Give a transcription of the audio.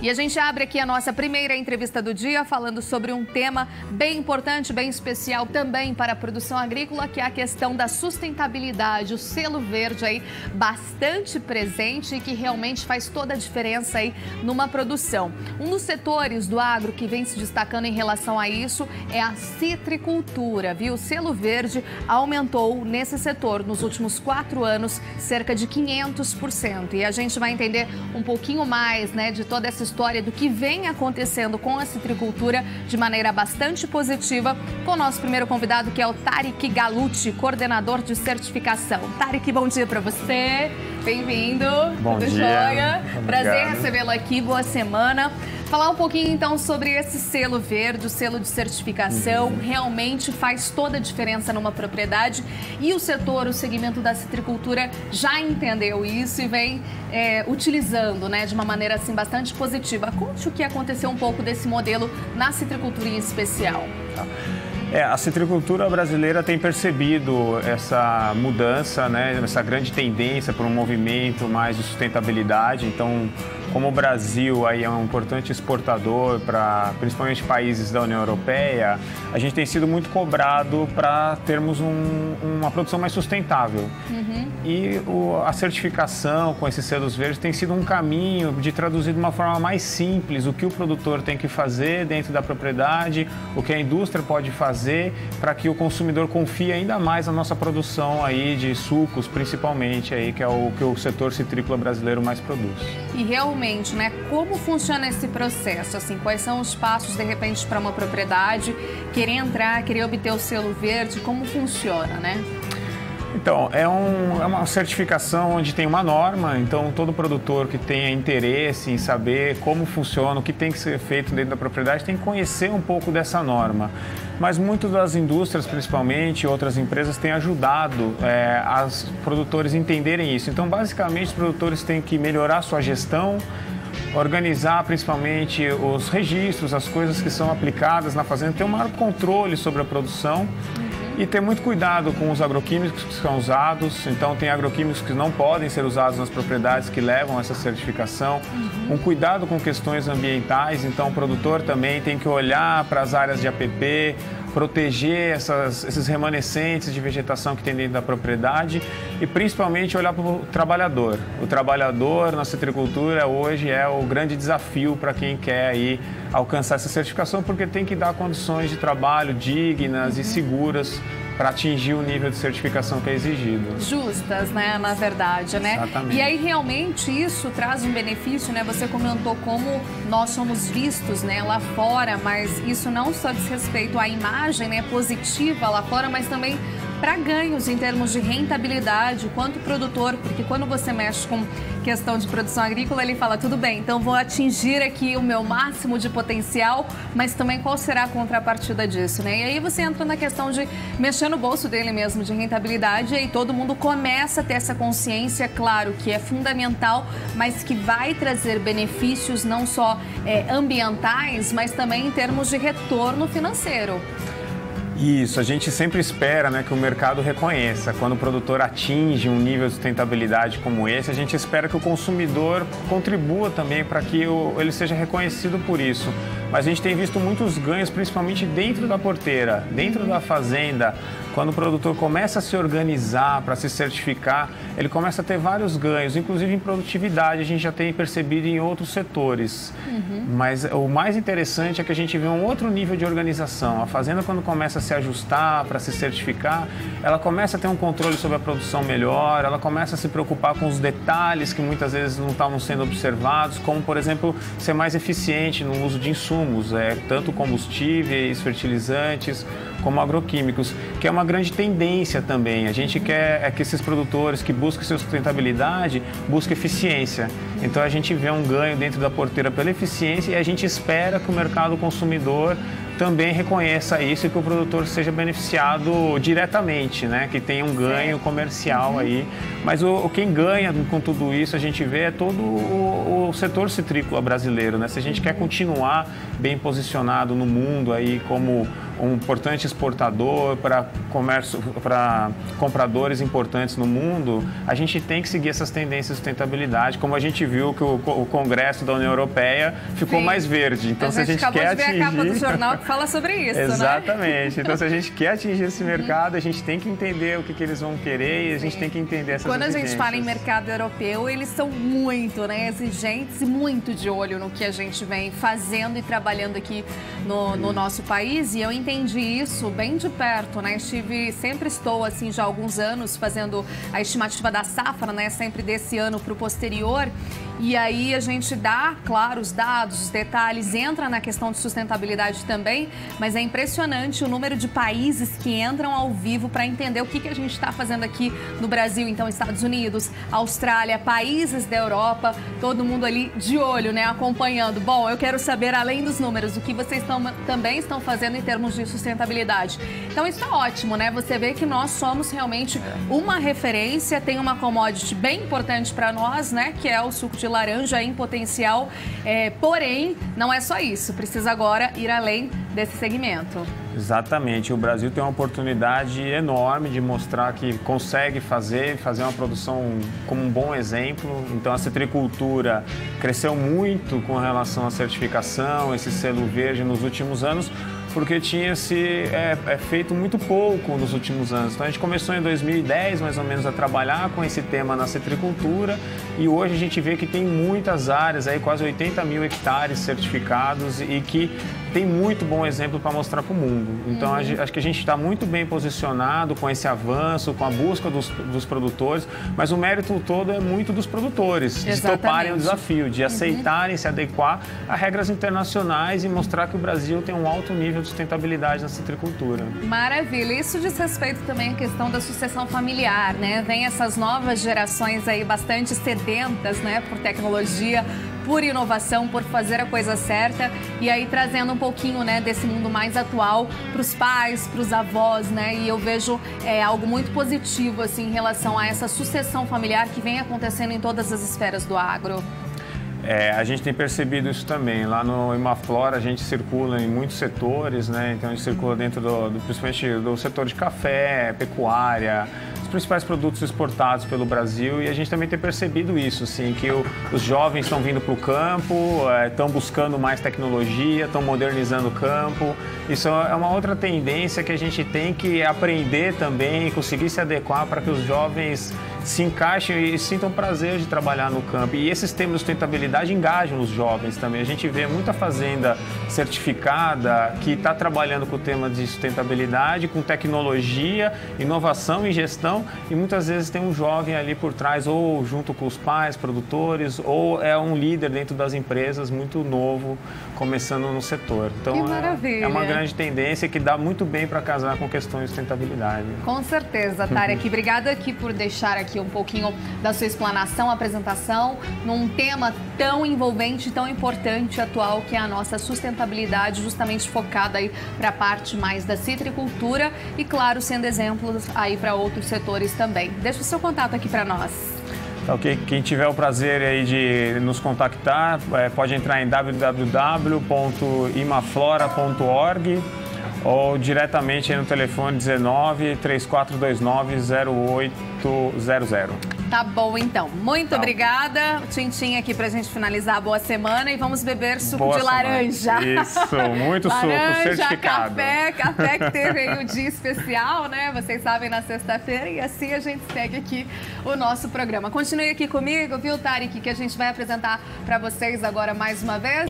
E a gente abre aqui a nossa primeira entrevista do dia falando sobre um tema bem importante, bem especial também para a produção agrícola, que é a questão da sustentabilidade. O selo verde aí bastante presente e que realmente faz toda a diferença aí numa produção. Um dos setores do agro que vem se destacando em relação a isso é a citricultura, viu? O selo verde aumentou nesse setor nos últimos 4 anos cerca de 500%. E a gente vai entender um pouquinho mais, né, de toda essa história do que vem acontecendo com a citricultura de maneira bastante positiva com o nosso primeiro convidado, que é o Tarik Galucci, coordenador de certificação. Tarik, bom dia para você. Bem-vindo. Bom dia. Joia. Obrigado. Prazer recebê-lo aqui. Boa semana. Falar um pouquinho, então, sobre esse selo verde, o selo de certificação. Realmente faz toda a diferença numa propriedade. E o setor, o segmento da citricultura já entendeu isso e vem utilizando, né, de uma maneira, assim, bastante positiva. Conte o que aconteceu um pouco desse modelo na citricultura em especial. A citricultura brasileira tem percebido essa mudança, né, essa grande tendência para um movimento mais de sustentabilidade. Então, como o Brasil aí é um importante exportador para principalmente países da União Europeia, a gente tem sido muito cobrado para termos uma produção mais sustentável. E a certificação com esses selos verdes tem sido um caminho de traduzir de uma forma mais simples o que o produtor tem que fazer dentro da propriedade, o que a indústria pode fazer para que o consumidor confie ainda mais na nossa produção aí de sucos, principalmente, aí, que é o que o setor citrícola brasileiro mais produz. E realmente, né, como funciona esse processo? Assim, quais são os passos, de repente, para uma propriedade querer entrar, querer obter o selo verde? Como funciona, né? Então, é uma certificação onde tem uma norma, então todo produtor que tenha interesse em saber como funciona, o que tem que ser feito dentro da propriedade, tem que conhecer um pouco dessa norma. Mas muitas das indústrias, principalmente, outras empresas, têm ajudado os produtores a entenderem isso. Então, basicamente, os produtores têm que melhorar a sua gestão, organizar principalmente os registros, as coisas que são aplicadas na fazenda, ter um maior controle sobre a produção. E ter muito cuidado com os agroquímicos que são usados. Então, tem agroquímicos que não podem ser usados nas propriedades que levam essa certificação. Um cuidado com questões ambientais. Então, o produtor também tem que olhar para as áreas de APP, proteger esses remanescentes de vegetação que tem dentro da propriedade e, principalmente, olhar para o trabalhador. O trabalhador na citricultura hoje é o grande desafio para quem quer aí alcançar essa certificação, porque tem que dar condições de trabalho dignas e seguras para atingir o nível de certificação que é exigido. Justas, né, na verdade, né? Exatamente. E aí, realmente, isso traz um benefício, né? Você comentou como nós somos vistos, né, lá fora, mas isso não só diz respeito à imagem, né, positiva lá fora, mas também para ganhos em termos de rentabilidade, quanto produtor, porque quando você mexe com questão de produção agrícola, ele fala, tudo bem, então vou atingir aqui o meu máximo de potencial, mas também qual será a contrapartida disso, né? E aí você entra na questão de mexer no bolso dele mesmo, de rentabilidade, e aí todo mundo começa a ter essa consciência, claro, que é fundamental, mas que vai trazer benefícios não só ambientais, mas também em termos de retorno financeiro. Isso, a gente sempre espera, né, que o mercado reconheça. Quando o produtor atinge um nível de sustentabilidade como esse, a gente espera que o consumidor contribua também para que ele seja reconhecido por isso. Mas a gente tem visto muitos ganhos, principalmente dentro da porteira, dentro da fazenda. Quando o produtor começa a se organizar para se certificar, ele começa a ter vários ganhos, inclusive em produtividade, a gente já tem percebido em outros setores. Mas o mais interessante é que a gente vê um outro nível de organização. A fazenda, quando começa a se ajustar para se certificar, ela começa a ter um controle sobre a produção melhor, ela começa a se preocupar com os detalhes que muitas vezes não estavam sendo observados, como, por exemplo, ser mais eficiente no uso de insumos, tanto combustíveis, fertilizantes, como agroquímicos, que é uma grande tendência também. A gente quer que esses produtores que buscam sustentabilidade busquem eficiência. Então a gente vê um ganho dentro da porteira pela eficiência e a gente espera que o mercado consumidor também reconheça isso e que o produtor seja beneficiado diretamente, né? Que tenha um ganho comercial aí. Mas quem ganha com tudo isso, a gente vê, é todo o setor citrícola brasileiro, né? Se a gente quer continuar bem posicionado no mundo aí como um importante exportador, para comércio, para compradores importantes no mundo, a gente tem que seguir essas tendências de sustentabilidade, como a gente viu que o Congresso da União Europeia ficou mais verde. Então, se a gente quer atingir... ver a capa do jornal que fala sobre isso, Exatamente. Então, se a gente quer atingir esse mercado, a gente tem que entender o que eles vão querer e a gente tem que entender essas Quando exigências. A gente fala em mercado europeu, eles são muito, né, exigentes e muito de olho no que a gente vem fazendo e trabalhando aqui no nosso país. E eu entendi isso bem de perto, né? Sempre estou, assim, já há alguns anos fazendo a estimativa da safra, né? Sempre desse ano para o posterior. E aí a gente dá, claro, os dados, os detalhes, entra na questão de sustentabilidade também, mas é impressionante o número de países que entram ao vivo para entender o que a gente está fazendo aqui no Brasil. Então, Estados Unidos, Austrália, países da Europa, todo mundo ali de olho, né, acompanhando. Bom, eu quero saber, além dos números, o que vocês também estão fazendo em termos de sustentabilidade. Então, isso é ótimo, né? Você vê que nós somos realmente uma referência, tem uma commodity bem importante para nós, né, que é o suco de laranja em potencial, porém, não é só isso, precisa agora ir além desse segmento. Exatamente, o Brasil tem uma oportunidade enorme de mostrar que consegue fazer uma produção como um bom exemplo. Então, a citricultura cresceu muito com relação à certificação, esse selo verde nos últimos anos, porque tinha se feito muito pouco nos últimos anos. Então, a gente começou em 2010, mais ou menos, a trabalhar com esse tema na citricultura e hoje a gente vê que tem muitas áreas, aí quase 80 mil hectares certificados e que tem muito bom exemplo para mostrar para o mundo. Então, acho que a gente está muito bem posicionado com esse avanço, com a busca dos produtores, mas o mérito todo é muito dos produtores, de toparem o desafio, de aceitarem se adequar a regras internacionais e mostrar que o Brasil tem um alto nível de sustentabilidade na citricultura. Maravilha. Isso diz respeito também à questão da sucessão familiar, né? Vem essas novas gerações aí bastante sedentas, né, por tecnologia, por inovação, por fazer a coisa certa e aí trazendo um pouquinho, né, desse mundo mais atual para os pais, para os avós, né? E eu vejo algo muito positivo assim em relação a essa sucessão familiar que vem acontecendo em todas as esferas do agro. A gente tem percebido isso também. Lá no Imaflora a gente circula em muitos setores, né? Então a gente circula dentro principalmente do setor de café, pecuária, os principais produtos exportados pelo Brasil e a gente também tem percebido isso, assim, que os jovens estão vindo para o campo, estão buscando mais tecnologia, estão modernizando o campo. Isso é uma outra tendência que a gente tem que aprender também, conseguir se adequar para que os jovens se encaixem e sintam prazer de trabalhar no campo. E esses temas de sustentabilidade engajam os jovens também. A gente vê muita fazenda certificada que está trabalhando com o tema de sustentabilidade, com tecnologia, inovação e gestão, e muitas vezes tem um jovem ali por trás, ou junto com os pais, produtores, ou é um líder dentro das empresas muito novo, começando no setor. Então, que maravilha. É uma grande tendência que dá muito bem para casar com questões de sustentabilidade. Com certeza, Tarek. Obrigada aqui por deixar aqui um pouquinho da sua explanação, apresentação, num tema tão envolvente, tão importante, atual, que é a nossa sustentabilidade, justamente focada aí para a parte mais da citricultura e, claro, sendo exemplos aí para outros setores também. Deixa o seu contato aqui para nós. Ok, quem tiver o prazer aí de nos contactar, pode entrar em www.imaflora.org ou diretamente no telefone 19 3429 0800. Tá bom, então. Muito obrigada. Tintim aqui pra gente finalizar a boa semana e vamos beber suco de laranja. Isso, muito laranja, suco certificado. Café que teve aí o dia especial, né? Vocês sabem, na sexta-feira, e assim a gente segue aqui o nosso programa. Continue aqui comigo, viu, Tarek, que a gente vai apresentar pra vocês agora mais uma vez.